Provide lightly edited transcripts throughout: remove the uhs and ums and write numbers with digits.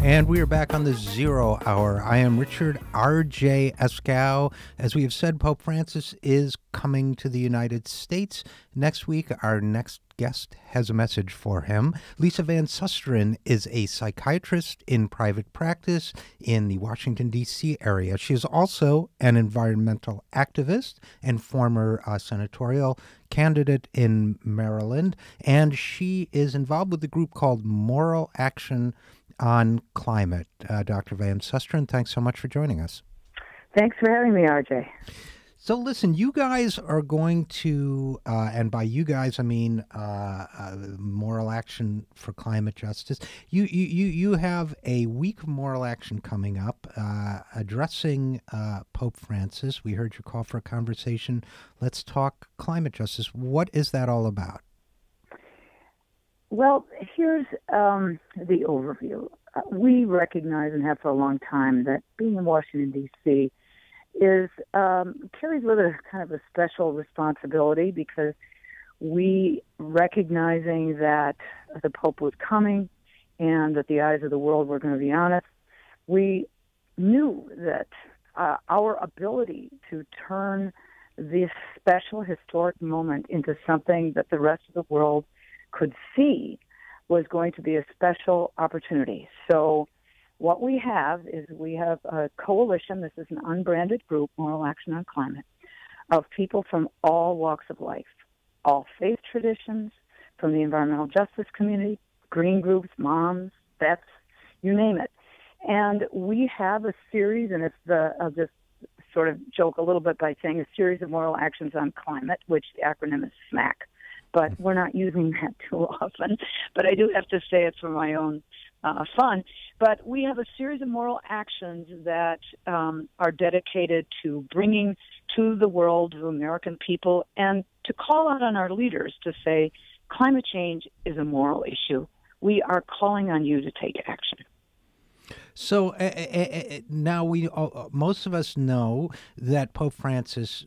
And we are back on the Zero Hour. I am Richard RJ Eskow. As we have said, Pope Francis is coming to the United States. Next week, our next guest has a message for him. Lise Van Susteren is a psychiatrist in private practice in the Washington, D.C. area. She is also an environmental activist and former senatorial candidate in Maryland. And she is involved with a group called Moral Action on Climate. Dr. Van Susteren, thanks so much for joining us. Thanks for having me, RJ. So listen, you guys are going to, and by you guys I mean Moral Action for Climate Justice. You have a week of moral action coming up, addressing Pope Francis. We heard your call for a conversation. Let's talk climate justice. What is that all about? Well, here's the overview. We recognize and have for a long time that being in Washington, D.C. is carries with it a kind of a special responsibility, because we, recognizing that the Pope was coming and that the eyes of the world were going to be on us, we knew that our ability to turn this special historic moment into something that the rest of the world could see was going to be a special opportunity. So what we have is we have a coalition. This is an unbranded group, Moral Action on Climate, of people from all walks of life, all faith traditions, from the environmental justice community, green groups, moms, vets, you name it. And we have a series, and I'll just sort of joke a little bit by saying a series of moral actions on climate, which the acronym is SMAC. But we're not using that too often. But I do have to say it for my own fun. But we have a series of moral actions that are dedicated to bringing to the world, to American people, and to call out on our leaders to say, climate change is a moral issue. We are calling on you to take action. So now most of us know that Pope Francis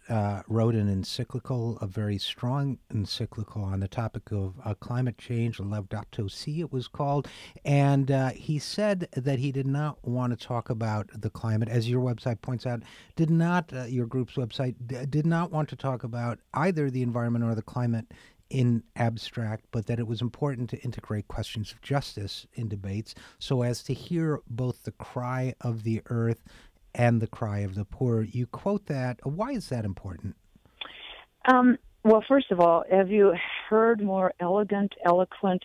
wrote an encyclical, a very strong encyclical on the topic of climate change, Laudato Si it was called, and he said that he did not want to talk about the climate, as your website points out, your group's website did not want to talk about either the environment or the climate in abstract, but that it was important to integrate questions of justice in debates so as to hear both the cry of the earth and the cry of the poor. You quote that. Why is that important? Well, first of all, have you heard more elegant, eloquent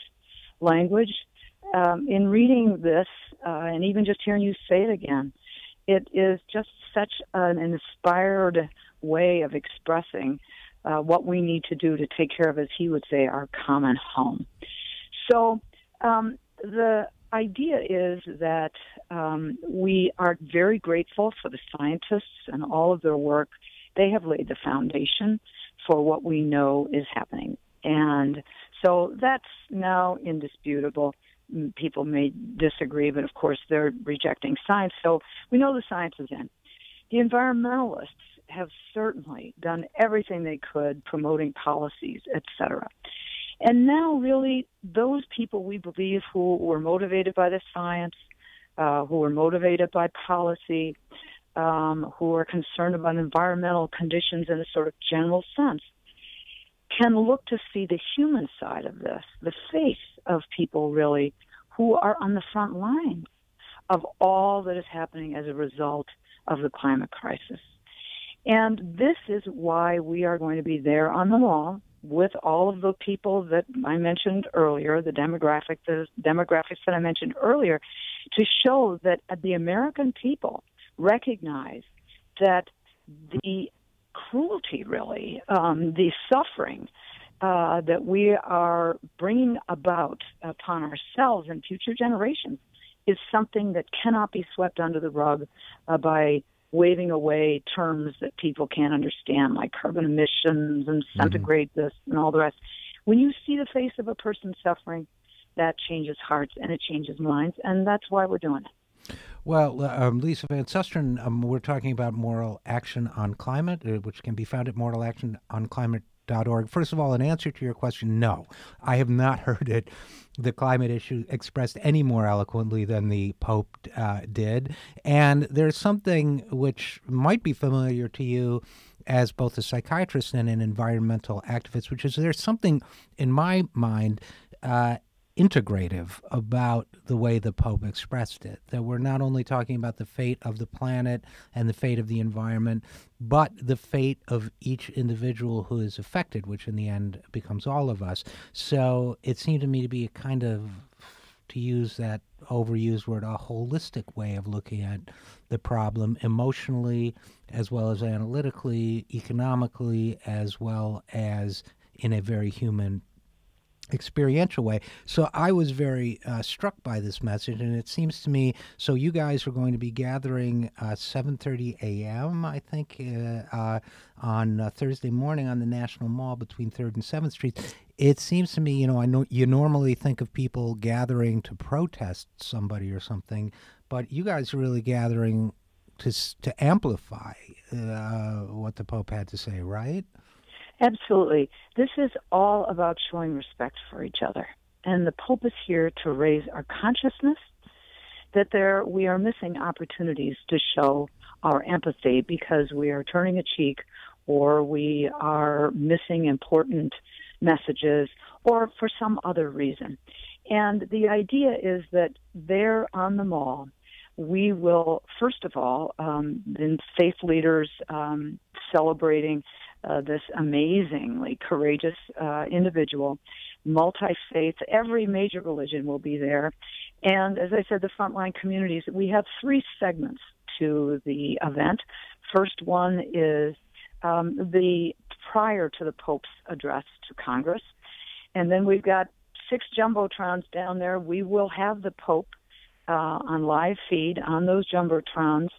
language? In reading this, and even just hearing you say it again, it is just such an inspired way of expressing what we need to do to take care of, as he would say, our common home. So the idea is that we are very grateful for the scientists and all of their work. They have laid the foundation for what we know is happening. And so that's now indisputable. People may disagree, but of course they're rejecting science. So we know the science is in. The environmentalists have certainly done everything they could, promoting policies, etc. And now, really, those people we believe who were motivated by the science, who were motivated by policy, who are concerned about environmental conditions in a sort of general sense, can look to see the human side of this, the face of people, really, who are on the front lines of all that is happening as a result of the climate crisis. And this is why we are going to be there on the wall with all of the people that I mentioned earlier, the demographics that I mentioned earlier, to show that the American people recognize that the cruelty, really, the suffering that we are bringing about upon ourselves and future generations is something that cannot be swept under the rug by waving away terms that people can't understand, like carbon emissions and centigrade this and all the rest. When you see the face of a person suffering, that changes hearts and it changes minds, and that's why we're doing it. Well, Lise Van Susteren, we're talking about Moral Action on Climate, which can be found at moralactiononclimate.com. climate.org. First of all, in answer to your question, no, I have not heard the climate issue expressed any more eloquently than the Pope did. And there's something which might be familiar to you as both a psychiatrist and an environmental activist, which is there's something in my mind integrative about the way the Pope expressed it, that we're not only talking about the fate of the planet and the fate of the environment, but the fate of each individual who is affected, which in the end becomes all of us. So it seemed to me to be a kind of, to use that overused word, a holistic way of looking at the problem emotionally as well as analytically, economically, as well as in a very human experiential way. So I was very struck by this message, and it seems to me, so you guys are going to be gathering 7:30 a.m., I think, on Thursday morning on the National Mall between 3rd and 7th Street. It seems to me, I know you normally think of people gathering to protest somebody or something, but you guys are really gathering to amplify what the Pope had to say, right? Absolutely. This is all about showing respect for each other. And the Pope is here to raise our consciousness that we are missing opportunities to show our empathy because we are turning a cheek or we are missing important messages or for some other reason. And the idea is that there on the mall, we will, first of all, in faith leaders celebrating this amazingly courageous individual, multi-faith, every major religion will be there. And as I said, the frontline communities, we have 3 segments to the event. First one is prior to the Pope's address to Congress. And then we've got 6 jumbotrons down there. We will have the Pope on live feed on those jumbotrons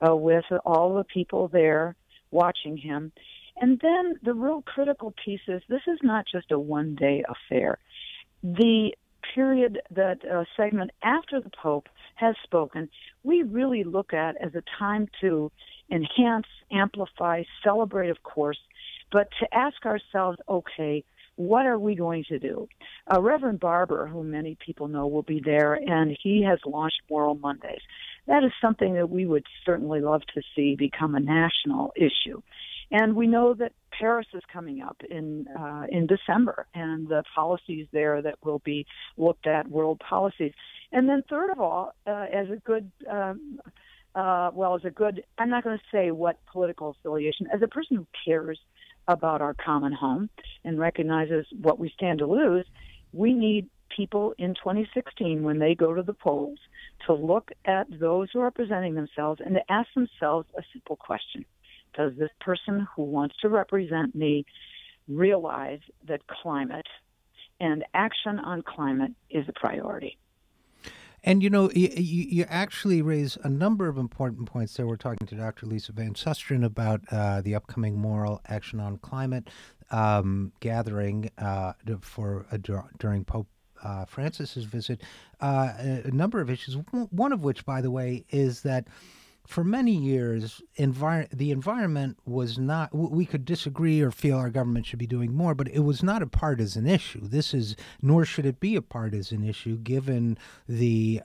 with all the people there watching him. And then the real critical piece is this is not just a one-day affair. The period, that segment after the Pope has spoken, we really look at as a time to enhance, amplify, celebrate, of course, but to ask ourselves, okay, what are we going to do? Reverend Barber, who many people know, will be there, and he has launched Moral Mondays. That is something that we would certainly love to see become a national issue. And we know that Paris is coming up in December, and the policies there that will be looked at, world policies. And then third of all, as a good, I'm not going to say what political affiliation, as a person who cares about our common home and recognizes what we stand to lose, we need people in 2016, when they go to the polls, to look at those who are presenting themselves and to ask themselves a simple question. Does this person who wants to represent me realize that climate and action on climate is a priority? And, you actually raise a number of important points there. We're talking to Dr. Lise Van Susteren about the upcoming Moral Action on Climate gathering during Pope Francis's visit. A number of issues, one of which, by the way, is that for many years, the environment was not, we could disagree or feel our government should be doing more, but it was not a partisan issue. Nor should it be a partisan issue, given the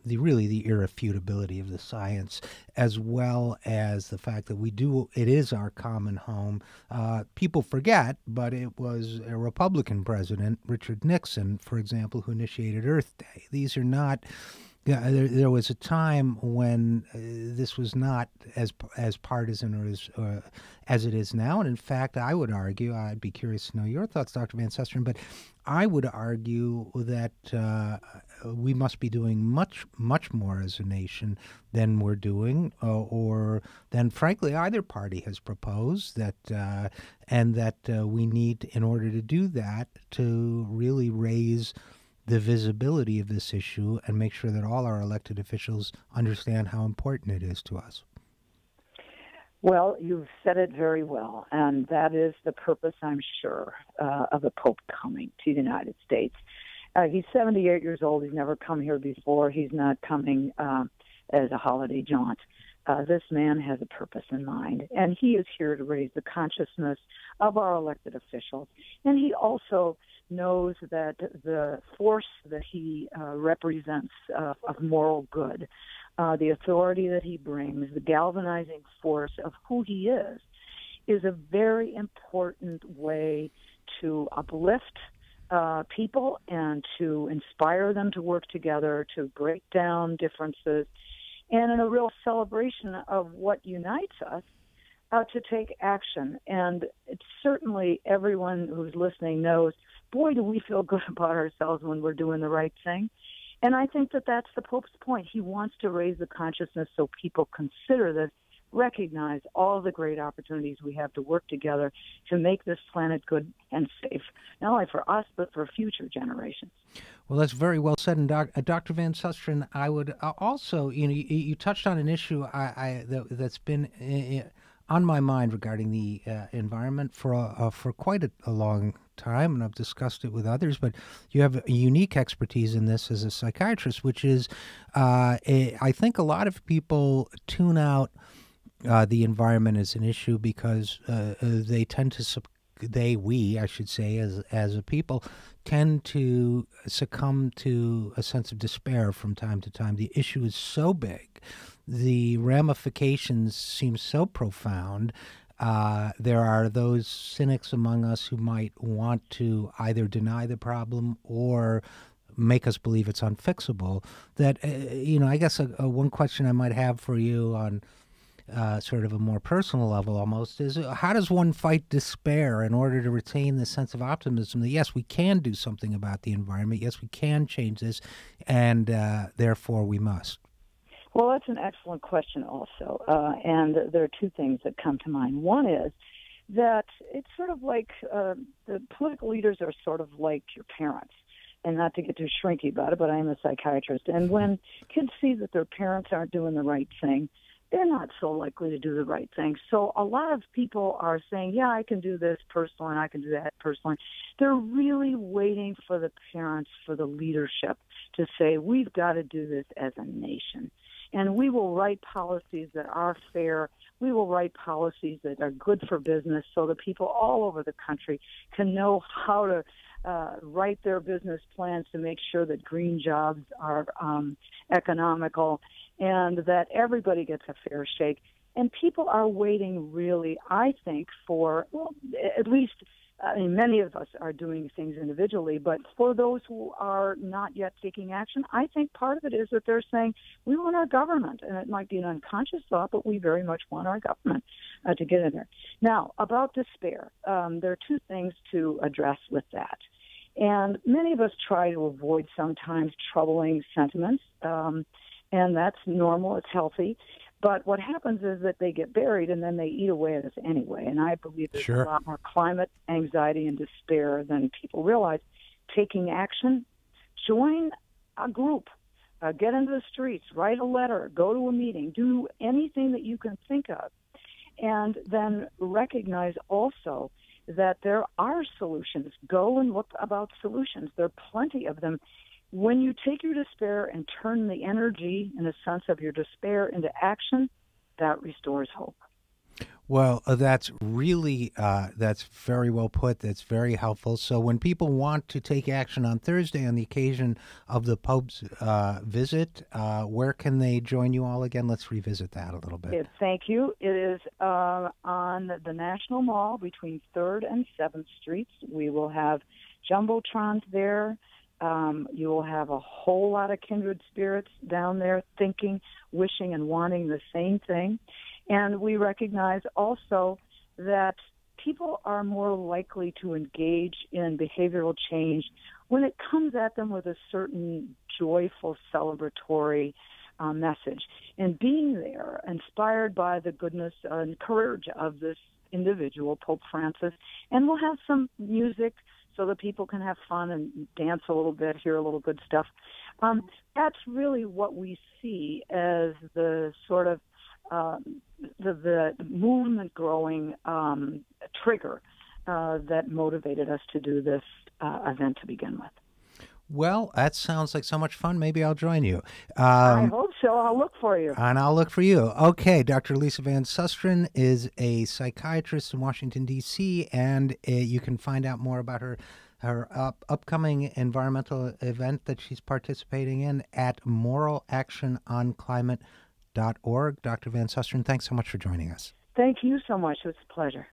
irrefutability of the science, as well as the fact that it is our common home. People forget, but it was a Republican president, Richard Nixon, for example, who initiated Earth Day. These are not... Yeah, there was a time when this was not as partisan or as it is now, and in fact, I would argue, I'd be curious to know your thoughts, Dr. Van Susteren, but I would argue that we must be doing much, much more as a nation than we're doing, or than, frankly, either party has proposed, and that we need, in order to do that, to really raise the visibility of this issue and make sure that all our elected officials understand how important it is to us. Well, you've said it very well, and that is the purpose, I'm sure, of the Pope coming to the United States. He's 78 years old. He's never come here before. He's not coming as a holiday jaunt. this man has a purpose in mind, and he is here to raise the consciousness of our elected officials. And he also knows that the force that he represents of moral good, the authority that he brings, the galvanizing force of who he is a very important way to uplift people and to inspire them to work together, to break down differences, and in a real celebration of what unites us, to take action. And it's certainly everyone who's listening knows, boy, do we feel good about ourselves when we're doing the right thing. And I think that that's the Pope's point. He wants to raise the consciousness so people consider this, recognize all the great opportunities we have to work together to make this planet good and safe, not only for us, but for future generations. Well, that's very well said. And Dr. Van Susteren, I would also, you touched on an issue that's been on my mind regarding the environment for quite a long time, and I've discussed it with others, but you have a unique expertise in this as a psychiatrist, which is, I think a lot of people tune out the environment as an issue because they tend to I should say, as a people, tend to succumb to a sense of despair from time to time. The issue is so big, the ramifications seem so profound. There are those cynics among us who might want to either deny the problem or make us believe it's unfixable. That I guess one question I might have for you on sort of a more personal level almost is, how does one fight despair in order to retain the sense of optimism that, yes, we can do something about the environment, yes, we can change this, and therefore we must? Well, that's an excellent question also, and there are two things that come to mind. One is that it's sort of like the political leaders are sort of like your parents. And not to get too shrinky about it, but I am a psychiatrist. And when kids see that their parents aren't doing the right thing, they're not so likely to do the right thing. So a lot of people are saying, yeah, I can do this personally and I can do that personally. They're really waiting for the parents, for the leadership to say, we've got to do this as a nation. And we will write policies that are fair. We will write policies that are good for business so that people all over the country can know how to write their business plans to make sure that green jobs are economical and that everybody gets a fair shake. And people are waiting really, I think, for, well, at least, many of us are doing things individually, but for those who are not yet taking action, I think part of it is that they're saying, we want our government, and it might be an unconscious thought, but we very much want our government to get in there. Now, about despair, there are two things to address with that. And many of us try to avoid sometimes troubling sentiments, and that's normal, it's healthy. But what happens is that they get buried and then they eat away at us anyway. And I believe there's a lot more climate anxiety and despair than people realize. Taking action, join a group, get into the streets, write a letter, go to a meeting, do anything that you can think of. And then recognize also that there are solutions. Go and look about solutions. There are plenty of them. When you take your despair and turn the energy, in a sense, of your despair into action, that restores hope. Well, that's really, that's very well put. That's very helpful. So when people want to take action on Thursday on the occasion of the Pope's visit, where can they join you all again? Let's revisit that a little bit. Thank you. It is on the National Mall between 3rd and 7th Streets. We will have jumbotrons there. You will have a whole lot of kindred spirits down there thinking, wishing, and wanting the same thing. And we recognize also that people are more likely to engage in behavioral change when it comes at them with a certain joyful, celebratory message. And being there, inspired by the goodness and courage of this individual, Pope Francis, and we'll have some music so that people can have fun and dance a little bit, hear a little good stuff. That's really what we see as the sort of the movement growing trigger that motivated us to do this event to begin with. Well, that sounds like so much fun. Maybe I'll join you. I hope so. I'll look for you. And I'll look for you. Okay, Dr. Lise Van Susteren is a psychiatrist in Washington, D.C., and you can find out more about her upcoming environmental event that she's participating in at moralactiononclimate.org. Dr. Van Susteren, thanks so much for joining us. Thank you so much. It was a pleasure.